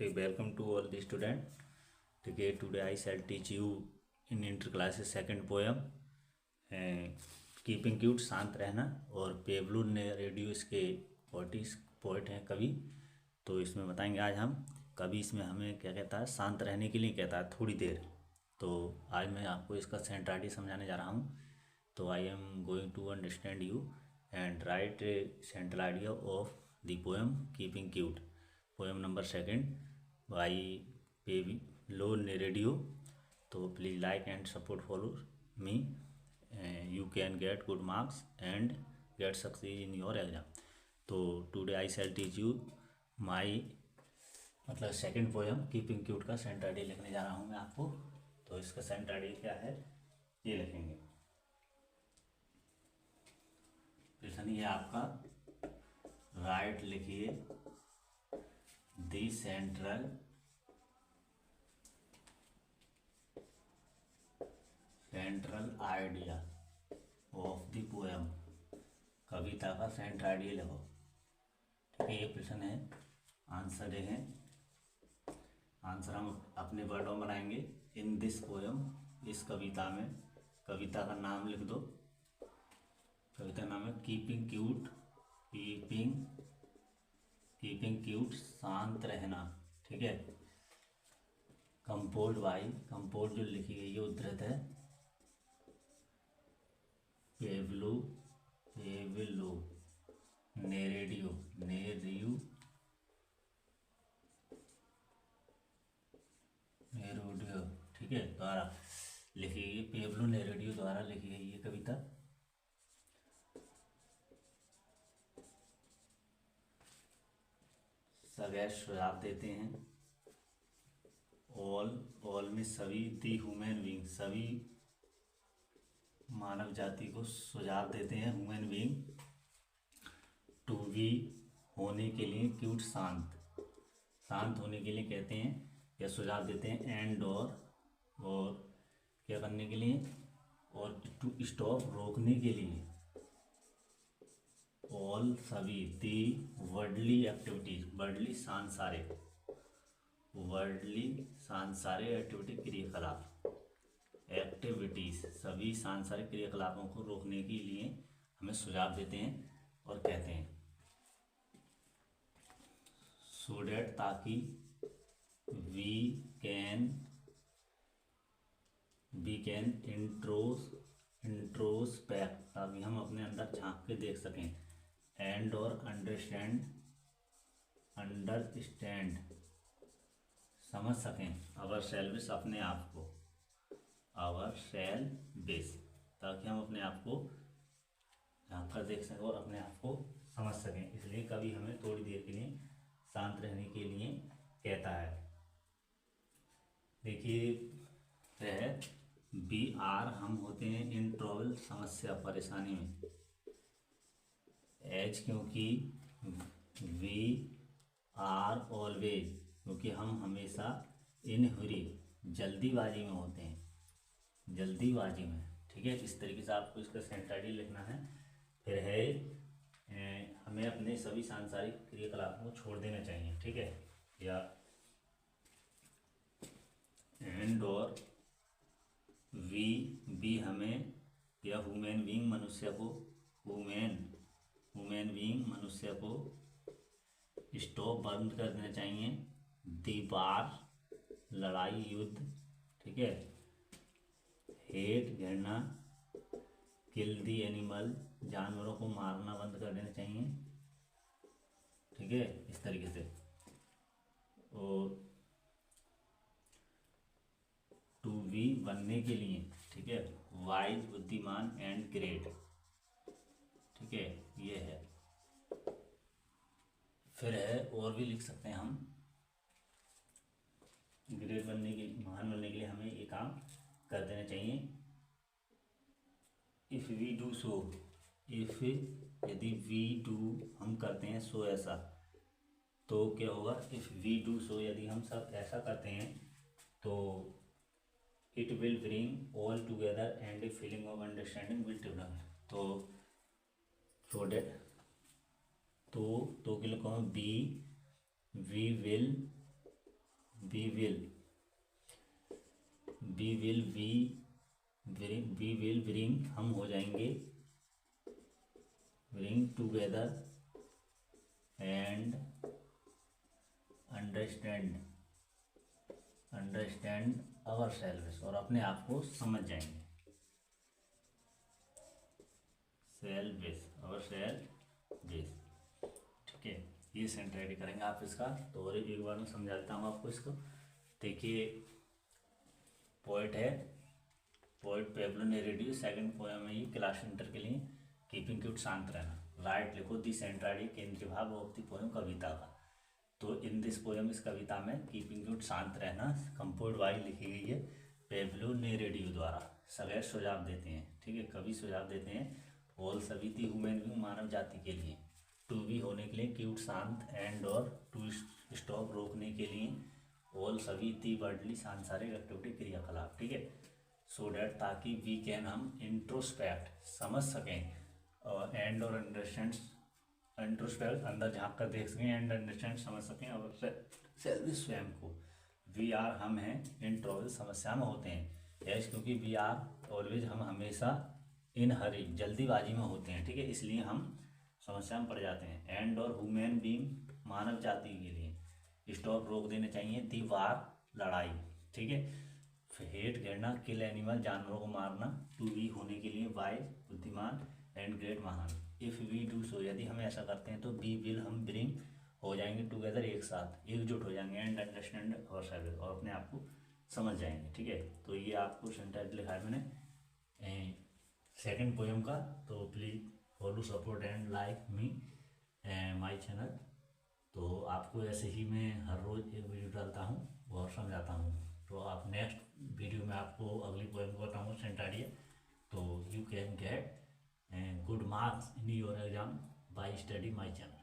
Okay, welcome to all the student. Okay, today I shall teach you in inter classes second poem, keeping cute शांत रहना। और Pablo नेरेडियो इसके poet हैं, कवि। तो इसमें बताएंगे आज हम कवि इसमें हमें क्या कहता है, शांत रहने के लिए कहता है थोड़ी देर। तो आज मैं आपको इसका सेंट्रालिटी समझाने जा रहा हूँ। तो I am going to understand you and write central idea of the poem keeping cute. Poem number second by Pablo Neruda. तो please like and support follow me, you can get good marks and get succeed in your exam. तो today I shall teach you my मतलब second poem keeping cute का सेंट्राडी लिखने जा रहा हूँ मैं आपको। तो इसका सेंट्राडी क्या है ये लिखेंगे। प्रश्न ये आपका राइट लिखिए the central idea of the poem. कविता का सेंट्रल आइडिया लिखो। ठीक है, ये प्रश्न है। आंसर है, आंसर हम अपने वर्डों में बनाएंगे। इन दिस पोएम, इस कविता में, कविता का नाम लिख दो। कविता का नाम है कीपिंग क्यूट। कीपिंग क्यूट शांत रहना। ठीक है। कंपोज बाई, कंपोज जो लिखी गई है उद्धृत है पेब्लो नेरेडियो ठीक है, द्वारा लिखी गई, पेब्लो नेरेडियो द्वारा लिखी गई ये कविता। सगैर सुझाव देते हैं। ऑल में सभी, दी ह्यूमन बीइंग सभी मानव जाति को सुझाव देते हैं। ह्यूमन बीइंग टू बी होने के लिए, क्यूट शांत होने के लिए कहते हैं या सुझाव देते हैं। एंड और क्या करने के लिए, और टू स्टॉप रोकने के लिए। ऑल सभी, दी वर्ल्डली एक्टिविटीज, वर्ल्डली सांसारिक एक्टिविटी क्रियाकलाप, एक्टिविटीज सभी सांसारिक क्रियाकलापों को रोकने के लिए हमें सुझाव देते हैं और कहते हैं सो डैट, ताकि वी कैन इंट्रोस्पेक्ट, ताकि हम अपने अंदर झांक के देख सकें। एंड और अंडरस्टैंड समझ सकें। अवर सेल्विस, अपने आप को, अवर सेल्विस, ताकि हम अपने आप को झांक कर देख सकें और अपने आप को समझ सकें। इसलिए कभी हमें थोड़ी देर के लिए शांत रहने के लिए कहता है। देखिए है बी आर, हम होते हैं इन ट्रबल, समस्या परेशानी में। एच, क्योंकि वी आर ऑलवेज, क्योंकि हम हमेशा इन हरी, जल्दीबाजी में होते हैं, जल्दीबाजी में। ठीक है, इस तरीके से आपको इसका सेंट्राइडी लिखना है। फिर है हमें अपने सभी सांसारिक क्रियाकलापों को छोड़ देना चाहिए। ठीक है, या एंड और वी हमें, या ह्यूमन बीइंग मनुष्य को, ह्यूमन बीइंग मनुष्य को स्टॉप, बंद कर देना चाहिए। दीवार, लड़ाई, युद्ध। ठीक है। हेट, घृणा। किल दी एनिमल, जानवरों को मारना बंद कर देना चाहिए। ठीक है, इस तरीके से। और टू बी, बनने के लिए। ठीक है, वाइज, बुद्धिमान, एंड ग्रेट। ठीक है, ये है। फिर है, और भी लिख सकते हैं हम। ग्रेट बनने के, महान बनने के लिए हमें ये काम कर देना चाहिए। If we do so, if, यदि वी डू, हम करते हैं, सो ऐसा, तो क्या होगा। इफ़ वी डू सो, यदि हम सब ऐसा करते हैं तो it will bring all together and a feeling of understanding will develop. तो सो डैट, तो के लिए कहूँ be, we will we will bring, हम हो जाएंगे, bring together and understand ourselves, और अपने आप को समझ जाएंगे, सेल्व्स, अवर सेल्व्स। ठीक है, ये सेंटर करेंगे आप इसका। तो और एक बार मैं समझा देता हूँ आपको इसको। देखिए, पोएट है, poet Pablo Neruda, second poem है ये क्लास सेंटर के लिए, कीपिंग क्यूट, शांत रहना। राइट लिखो दी सेंट्राइड, केंद्रीय भाग ऑफ द पोएम, कविता का। तो इन दिस पोएम, इस कविता में कीपिंग क्यूट, शांत रहना, कंपोज वाई लिखी गई है पेब्लो नेरुदा द्वारा। सगैर सुझाव देते हैं, ठीक है, कवि सुझाव देते हैं, ऑल सभी थी, ह्यूमन बीइंग, मानव जाति के लिए, टू बी होने के लिए, क्यूट शांत, एंड और टू स्टॉप रोकने के लिए, ऑल सभी थी वर्डली सांसारिक एक्टिविटी क्रियाकलाप। ठीक है, सो डैट ताकि वी कैन हम इंट्रोस्पेक्ट समझ सकें, और एंड और अंडरस्टैंड, इंट्रोस्पेक्ट अंदर झांक कर देख सकें, एंड अंडरस्टैंड समझ सकें, और सेल्फ स्वयं को। वी आर हम हैं, इन ट्रबल समस्या में होते हैं, यस क्योंकि वी आर ऑलवेज, हम हमेशा, इन हरी जल्दीबाजी में होते हैं, ठीक है, इसलिए हम समस्या में पड़ जाते हैं। एंड और ह्यूमन बीइंग, मानव जाति के लिए, स्टॉप रोक देने चाहिए, दी वार लड़ाई, ठीक है, हेट घृणा, किल एनिमल जानवरों को मारना, टू बी होने के लिए, बाय बुद्धिमान, एंड ग्रेट महान। इफ़ वी डू सो, यदि हम ऐसा करते हैं तो वी विल हम ब्रिंग हो जाएंगे टुगेदर, एक साथ एकजुट हो जाएंगे, एंड अंडरस्टैंड और सर्विस, और अपने आप को समझ जाएंगे। ठीक है, तो ये आपको सेंटेंस लिखा है मैंने सेकंड पोएम का। तो please follow, support and like me my channel. तो आपको ऐसे ही मैं हर रोज़ एक वीडियो डालता हूँ और समझाता हूँ। तो आप नेक्स्ट वीडियो में आपको अगली पोएम को बताऊँगा सेंट आइडिया। तो you can get good marks in your exam by study my channel.